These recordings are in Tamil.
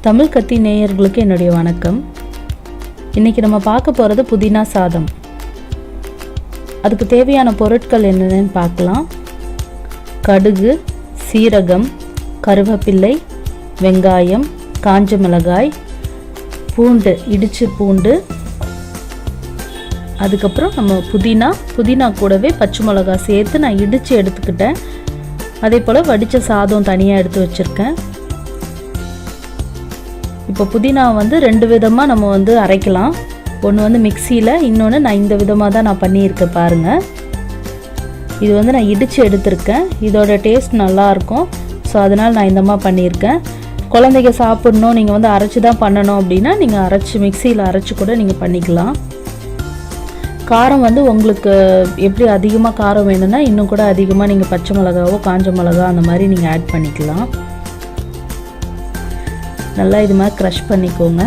தமிழ் கத்தி நேயர்களுக்கு என்னுடைய வணக்கம். இன்றைக்கி நம்ம பார்க்க போகிறது புதினா சாதம். அதுக்கு தேவையான பொருட்கள் என்னென்னு பார்க்கலாம். கடுகு, சீரகம், கருவேப்பிலை, வெங்காயம், காஞ்ச மிளகாய், பூண்டு, இடிச்ச பூண்டு, அதுக்கப்புறம் நம்ம புதினா கூடவே பச்சை மிளகாய் சேர்த்து நான் இடித்து எடுத்துக்கிட்டேன். அதே போல் வடித்த சாதம் தனியாக எடுத்து வச்சுருக்கேன். இப்போ புதினா ரெண்டு விதமாக நம்ம அரைக்கலாம். ஒன்று மிக்சியில், இன்னொன்று நான் இந்த விதமாக தான் நான் பண்ணியிருக்கேன் பாருங்கள். இது நான் இடித்து எடுத்திருக்கேன். இதோட டேஸ்ட் நல்லாயிருக்கும். ஸோ அதனால் நான் இந்த மாதிரி பண்ணியிருக்கேன். குழந்தைங்க சாப்பிட்ணும், நீங்கள் அரைச்சி தான் பண்ணணும் அப்படின்னா நீங்கள் மிக்சியில் அரைச்சி கூட நீங்கள் பண்ணிக்கலாம். காரம் உங்களுக்கு எப்படி அதிகமாக காரம் வேணும்னா இன்னும் கூட அதிகமாக நீங்கள் பச்சை மிளகாவோ காஞ்ச மிளகா அந்த மாதிரி நீங்கள் ஆட் பண்ணிக்கலாம். நல்லா இது மாதிரி க்ரஷ் பண்ணிக்கோங்க.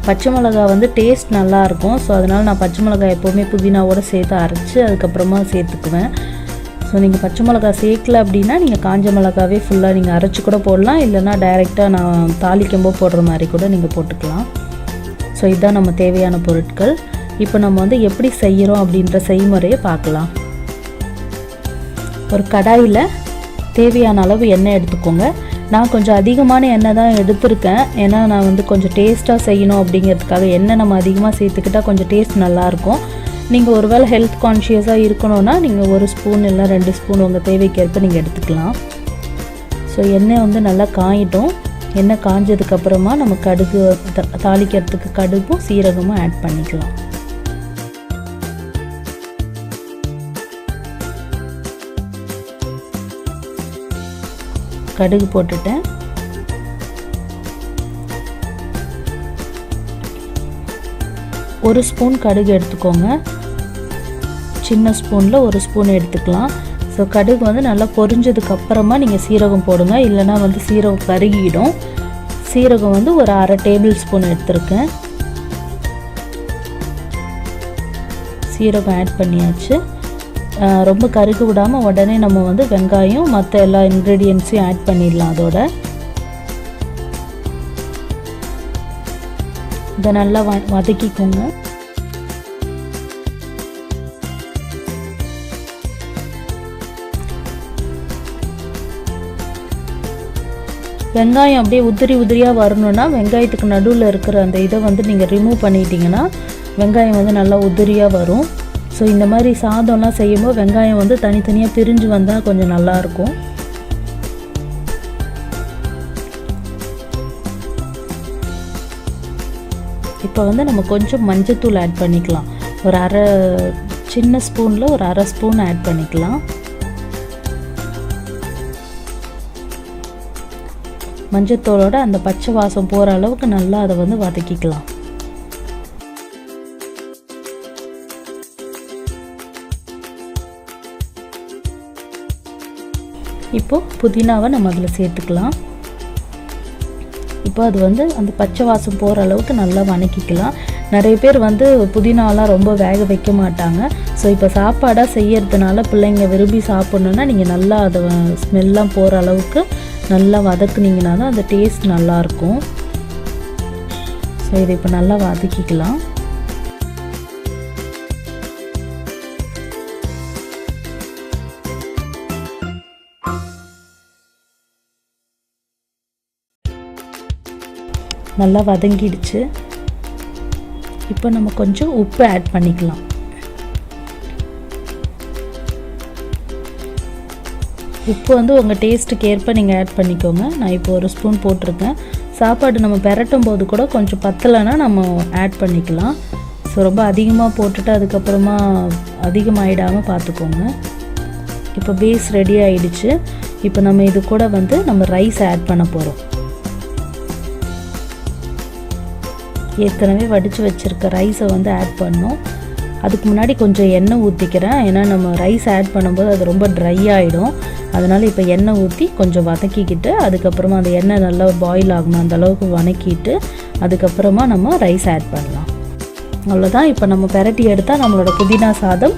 பச்சை மிளகா டேஸ்ட் நல்லாயிருக்கும். ஸோ அதனால் நான் பச்சை மிளகாய் எப்போவுமே புதினாவோடு சேர்த்து அரைச்சி அதுக்கப்புறமா சேர்த்துக்குவேன். ஸோ நீங்கள் பச்சை மிளகாய் சேர்க்கல அப்படின்னா நீங்கள் காஞ்ச மிளகாவே ஃபுல்லாக நீங்கள் அரைச்சி கூட போடலாம். இல்லைனா டைரெக்டாக நான் தாளிக்கும்போது போடுற மாதிரி கூட நீங்கள் போட்டுக்கலாம். ஸோ இதுதான் நம்ம தேவையான பொருட்கள். இப்போ நம்ம எப்படி செய்கிறோம் அப்படின்ற செய்முறையை பார்க்கலாம். ஒரு கடாயில் தேவையான அளவு எண்ணெய் எடுத்துக்கோங்க. நான் கொஞ்சம் அதிகமான எண்ணெய் தான் எடுத்திருக்கேன். ஏன்னா நான் கொஞ்சம் டேஸ்ட்டாக செய்யணும் அப்படிங்கிறதுக்காக எண்ணெய் நம்ம அதிகமாக சேர்த்துக்கிட்டால் கொஞ்சம் டேஸ்ட் நல்லாயிருக்கும். நீங்கள் ஒருவேளை ஹெல்த் கான்ஷியஸாக இருக்கணும்னா நீங்கள் 1 ஸ்பூன் இல்லை 2 ஸ்பூன் உங்கள் தேவைக்கேற்ப நீங்கள் எடுத்துக்கலாம். ஸோ எண்ணெய் நல்லா காயிட்டும். எண்ணெய் காஞ்சதுக்கப்புறமா நம்ம கடுகு தாளிக்கிறதுக்கு கடுகும் சீரகமும் ஆட் பண்ணிக்கலாம். கடுகு போட்டுட்டேன். ஒரு ஸ்பூன் கடுகு எடுத்துக்கோங்க. சின்ன ஸ்பூனில் 1 ஸ்பூன் எடுத்துக்கலாம். ஸோ கடுகு நல்லா பொரிஞ்சதுக்கு அப்புறமா நீங்கள் சீரகம் போடுங்க. இல்லைனா சீரகம் கருகிடும். சீரகம் ஒரு அரை டேபிள் ஸ்பூன் எடுத்துருக்கேன். சீரகம் ஆட் பண்ணியாச்சு. ரொம்ப கருகு விடாமல் உடனே நம்ம வெங்காயம் மற்ற எல்லா இன்க்ரீடியன்ட்ஸையும் ஆட் பண்ணிடலாம். அதோட இதை நல்லா வதக்கிக்கோங்க. வெங்காயம் அப்படியே உதிரியாக வரணுன்னா வெங்காயத்துக்கு நடுவில் இருக்கிற அந்த இதை நீங்கள் ரிமூவ் பண்ணிட்டீங்கன்னா வெங்காயம் நல்லா உதிரியாக வரும். ஸோ இந்த மாதிரி சாதம்லாம் செய்யும்போது வெங்காயம் தனித்தனியாக பிரிஞ்சு வந்தால் கொஞ்சம் நல்லாயிருக்கும். இப்போ நம்ம கொஞ்சம் மஞ்சத்தூள் ஆட் பண்ணிக்கலாம். ஒரு சின்ன ஸ்பூனில் ஒரு அரை ஸ்பூன் ஆட் பண்ணிக்கலாம். மஞ்சத்தூளோட அந்த பச்சை வாசம் போகிற அளவுக்கு நல்லா அதை வதக்கிக்கலாம். இப்போது புதினாவை நம்ம அதில் சேர்த்துக்கலாம். இப்போ அது அந்த பச்சை வாசம் போகிற அளவுக்கு நல்லா வதக்கிக்கலாம். நிறைய பேர் புதினாலாம் ரொம்ப வேக வைக்க மாட்டாங்க. ஸோ இப்போ சாப்பாடாக செய்யறதுனால பிள்ளைங்க விரும்பி சாப்பிட்ணுன்னா நீங்கள் நல்லா அதை ஸ்மெல்லாம் போகிற அளவுக்கு நல்லா வதக்குனீங்கன்னா தான் அந்த டேஸ்ட் நல்லாயிருக்கும். ஸோ இதை இப்போ நல்லா வதக்கிக்கலாம். நல்லா வதங்கிடுச்சு. இப்போ நம்ம கொஞ்சம் உப்பு ஆட் பண்ணிக்கலாம். உப்பு உங்கள் டேஸ்ட்டுக்கு ஏற்ப நீங்கள் ஆட் பண்ணிக்கோங்க. நான் இப்போ 1 ஸ்பூன் போட்டிருக்கேன். சாப்பாடு நம்ம பெரட்டும் போது கூட கொஞ்சம் பத்தலைன்னா நம்ம ஆட் பண்ணிக்கலாம். ஸோ ரொம்ப அதிகமாக போட்டுட்டு அதுக்கப்புறமா அதிகமாகிடாமல் பார்த்துக்கோங்க. இப்போ பேஸ் ரெடி ஆகிடுச்சு. இப்போ நம்ம இது கூட நம்ம ரைஸ் ஆட் பண்ண போகிறோம். ஏற்கனவே வடித்து வச்சுருக்க ரைஸை ஆட் பண்ணோம். அதுக்கு முன்னாடி கொஞ்சம் எண்ணெய் ஊற்றிக்கிறேன். ஏன்னா நம்ம ரைஸ் ஆட் பண்ணும்போது அது ரொம்ப ட்ரை ஆகிடும். அதனால் இப்போ எண்ணெய் ஊற்றி கொஞ்சம் வதக்கிக்கிட்டு அதுக்கப்புறமா அந்த எண்ணெய் நல்லா பாயில் ஆகணும் அந்த அளவுக்கு வதக்கிட்டு அதுக்கப்புறமா நம்ம ரைஸ் ஆட் பண்ணலாம். அவ்வளோதான். இப்போ நம்ம பெரட்டி எடுத்தால் நம்மளோட புதினா சாதம்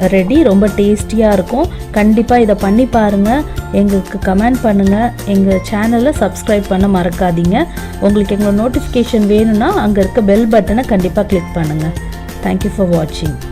ரெடி. ரொம்ப டேஸ்டியாக இருக்கும். கண்டிப்பாக இதை பண்ணி பாருங்கள். எங்களுக்கு கமெண்ட் பண்ணுங்கள். எங்கள் சேனலை சப்ஸ்கிரைப் பண்ண மறக்காதீங்க. உங்களுக்கு எங்களோட நோட்டிஃபிகேஷன் வேணும்னா அங்கே இருக்க பெல் பட்டனை கண்டிப்பாக கிளிக் பண்ணுங்கள். தேங்க்யூ ஃபார் வாட்சிங்.